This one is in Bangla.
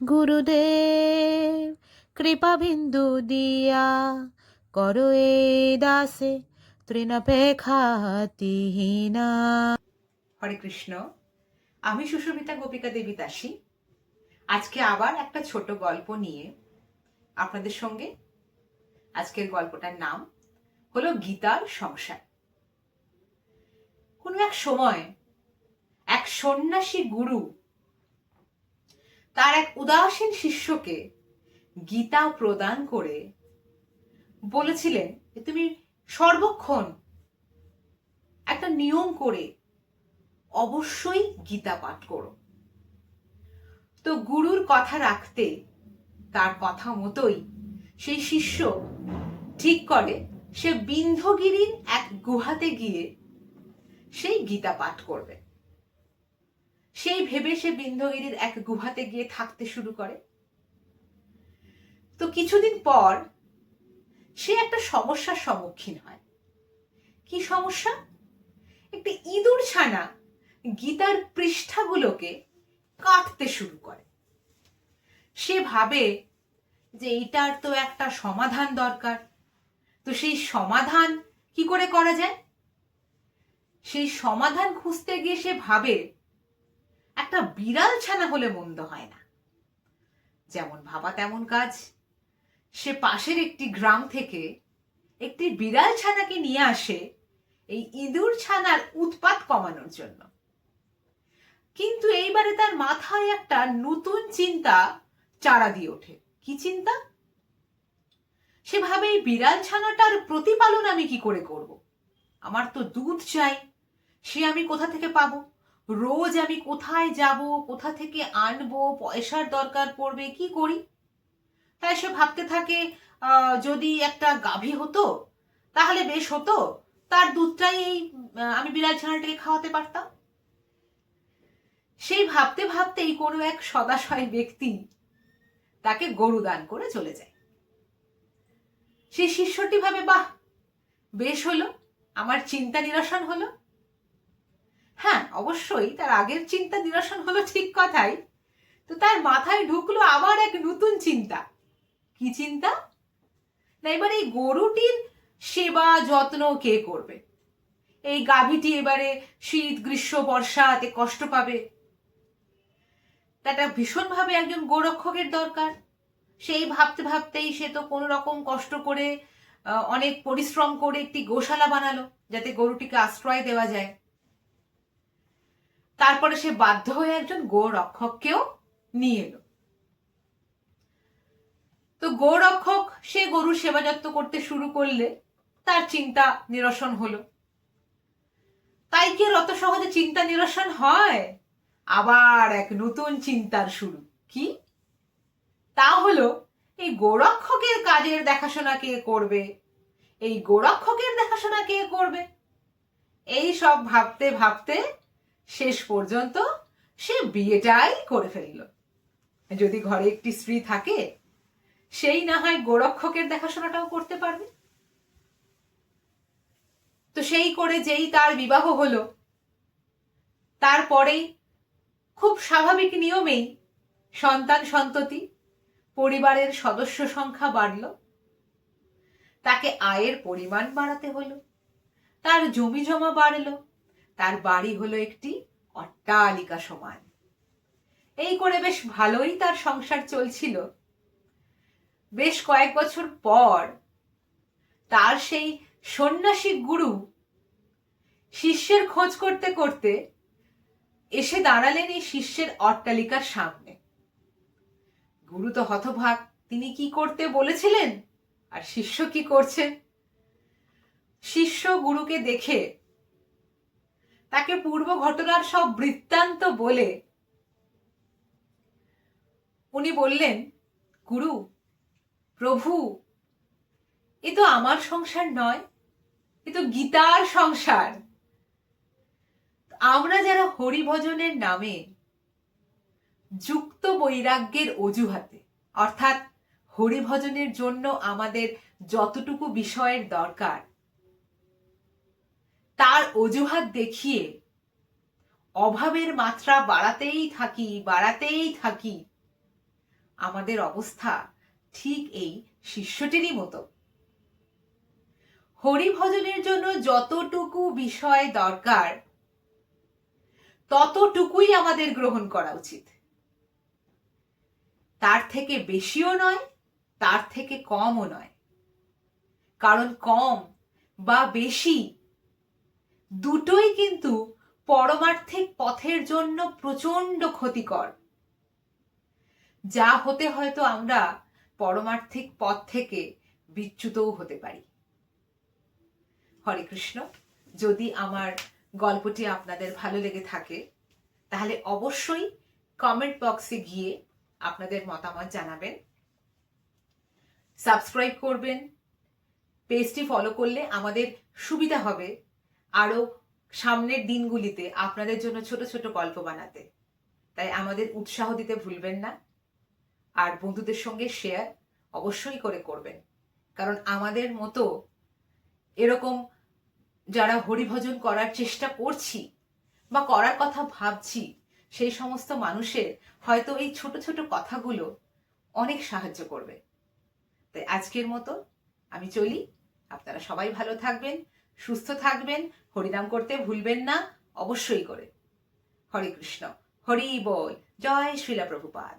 গুরুদেব কৃপা বিন্দু দিয়া করো এ দাসে তৃণাপেক্ষাতিহীনা। হরে কৃষ্ণ, আমি সুশোভিতা গোপিকা দেবী দাসী আজকে আবার একটা ছোট গল্প নিয়ে আপনাদের সঙ্গে। আজকের গল্পটার নাম হলো গীতার সংসার। কোনো এক সময় এক সন্ন্যাসী গুরু তার এক উদাসীন শিষ্যকে গীতা প্রদান করে বলেছিলেন যে তুমি সর্বক্ষণ একটা নিয়ম করে অবশ্যই গীতা পাঠ করো। তো গুরুর কথা রাখতে তার কথা মতোই সেই শিষ্য ঠিক করে সে বিন্ধ্যগিরির এক গুহাতে গিয়ে সেই গীতা পাঠ করবে। সেই ভেবে সে বিন্ধ্যগিরির এক গুহাতে গিয়ে থাকতে শুরু করে। তো কিছুদিন পর সে একটা সমস্যার সম্মুখীন হয়। কি সমস্যা? একটি ইঁদুর ছানা গীতার পৃষ্ঠাগুলোকে কাটতে শুরু করে। সে ভাবে যে এটার তো একটা সমাধান দরকার। তো সেই সমাধান কি করে করা যায়? সেই সমাধান খুঁজতে গিয়ে সে ভাবে একটা বিড়াল ছানা হলে মন্দ হয় না। যেমন ভাবা তেমন কাজ। সে পাশের একটি গ্রাম থেকে একটি বিড়াল ছানাকে নিয়ে আসে এই ইঁদুর ছানার উৎপাত কমানোর জন্য। কিন্তু এইবারে তার মাথায় একটা নতুন চিন্তা চারা দিয়ে ওঠে। কি চিন্তা? সে ভাবে এই বিড়াল ছানাটার প্রতিপালন আমি কি করে করব? আমার তো দুধ চাই, সে আমি কোথা থেকে পাবো? রোজ আমি কোথায় যাব, কোথা থেকে আনবো, পয়সার দরকার পড়বে, কি করি? তাই সে ভাবতে থাকে যদি একটা গাভী হতো তাহলে বেশ হতো, তার দুধটাই আমি বিড়াল ছানাটাকে খাওয়াতে পারতাম। সেই ভাবতে ভাবতেই কোনো এক সদাশয় ব্যক্তি তাকে গরু দান করে চলে যায়। সেই শিষ্যটি ভাবে, বাহ, বেশ হলো, আমার চিন্তা নিরসন হলো। হ্যাঁ, অবশ্যই তার আগের চিন্তা নিরসন হলো, ঠিক কথাই। তো তার মাথায় ঢুকলো আবার এক নতুন চিন্তা। কি চিন্তা? না, এবার এই গরুটির সেবা যত্ন কে করবে? এই গাভীটি এবারে শীত গ্রীষ্ম বর্ষাতে কষ্ট পাবে। তাটা ভীষণভাবে একজন গোরক্ষকের দরকার। সেই ভাবতে ভাবতেই সে তো কোনো রকম কষ্ট করে অনেক পরিশ্রম করে একটি গোশালা বানালো যাতে গরুটিকে আশ্রয় দেওয়া যায়। তারপরে সে বাধ্য হয়ে একজন গোরক্ষককেও নিয়ে এলো। তো গোরক্ষক সে গরুর সেবা যত্ন করতে শুরু করলে তার চিন্তা নিরসন হলো। তাই কি অত সহজে চিন্তা নিরসন হয়? আবার এক নতুন চিন্তার শুরু। কি? তা হলো এই গোরক্ষকের কাজের দেখাশোনা কে করবে? এই গোরক্ষকের দেখাশোনা কে করবে? এই সব ভাবতে ভাবতে শেষ পর্যন্ত সে বিয়েটাই করে ফেলল। যদি ঘরে একটি স্ত্রী থাকে, সেই না হয় গোরক্ষকের দেখাশোনাটাও করতে পারবে। তো সেই করে যেই তার বিবাহ হলো, তারপরেই খুব স্বাভাবিক নিয়মেই সন্তান সন্ততি, পরিবারের সদস্য সংখ্যা বাড়ল। তাকে আয়ের পরিমাণ বাড়াতে হলো, তার জমি জমা বাড়লো, তার বাড়ি হলো একটি অট্টালিকা সমান। এই করে বেশ ভালোই তার সংসার চলছিল। বেশ কয়েক বছর পর তার সেই সন্ন্যাসী গুরু শিষ্যের খোঁজ করতে করতে এসে দাঁড়ালেন এই শিষ্যের অট্টালিকার সামনে। গুরু তো হতভাগ, তিনি কি করতে বলেছিলেন আর শিষ্য কি করছেন। শিষ্য গুরুকে দেখে তাকে পূর্ব ঘটনার সব বৃত্তান্ত বলে উনি বললেন, গুরু, প্রভু, এ তো আমার সংসার নয়, এ তো গীতার সংসার। আমরা যারা হরিভজনের নামে যুক্ত বৈরাগ্যের অজুহাতে, অর্থাৎ হরিভজনের জন্য আমাদের যতটুকু বিষয়ের দরকার তার অজুহাত দেখিয়ে অভাবের মাত্রা বাড়াতেই থাকি, আমাদের অবস্থা ঠিক এই শিষ্যটিরই মতো। হরিভজনের জন্য যতটুকু বিষয় দরকার ততটুকুই আমাদের গ্রহণ করা উচিত। তার থেকে বেশিও নয়, তার থেকে কমও নয়। কারণ কম বা বেশি দুটোই কিন্তু পরমার্থিক পথের জন্য প্রচন্ড ক্ষতিকর, যা হতে হয়তো আমরা পরমার্থিক পথ থেকে বিচ্যুতও হতে পারি। হরে কৃষ্ণ। যদি আমার গল্পটি আপনাদের ভালো লেগে থাকে তাহলে অবশ্যই কমেন্ট বক্সে গিয়ে আপনাদের মতামত জানাবেন, সাবস্ক্রাইব করবেন। পেজটি ফলো করলে আমাদের সুবিধা হবে আরো সামনের দিনগুলিতে আপনাদের জন্য ছোট ছোট গল্প বানাতে। তাই আমাদের উৎসাহ দিতে ভুলবেন না। আর বন্ধুদের সঙ্গে শেয়ার অবশ্যই করে করবেন, কারণ আমাদের মতো এরকম যারা হরিভজন করার চেষ্টা করছি বা করার কথা ভাবছি সেই সমস্ত মানুষের হয়তো এই ছোট ছোট কথাগুলো অনেক সাহায্য করবে। তাই আজকের মতো আমি চলি। আপনারা সবাই ভালো থাকবেন, সুস্থ থাকবেন, হরিনাম করতে ভুলবেন না অবশ্যই করে। হরে কৃষ্ণ, হরি বল, জয় শ্রীলা প্রভুপাদ।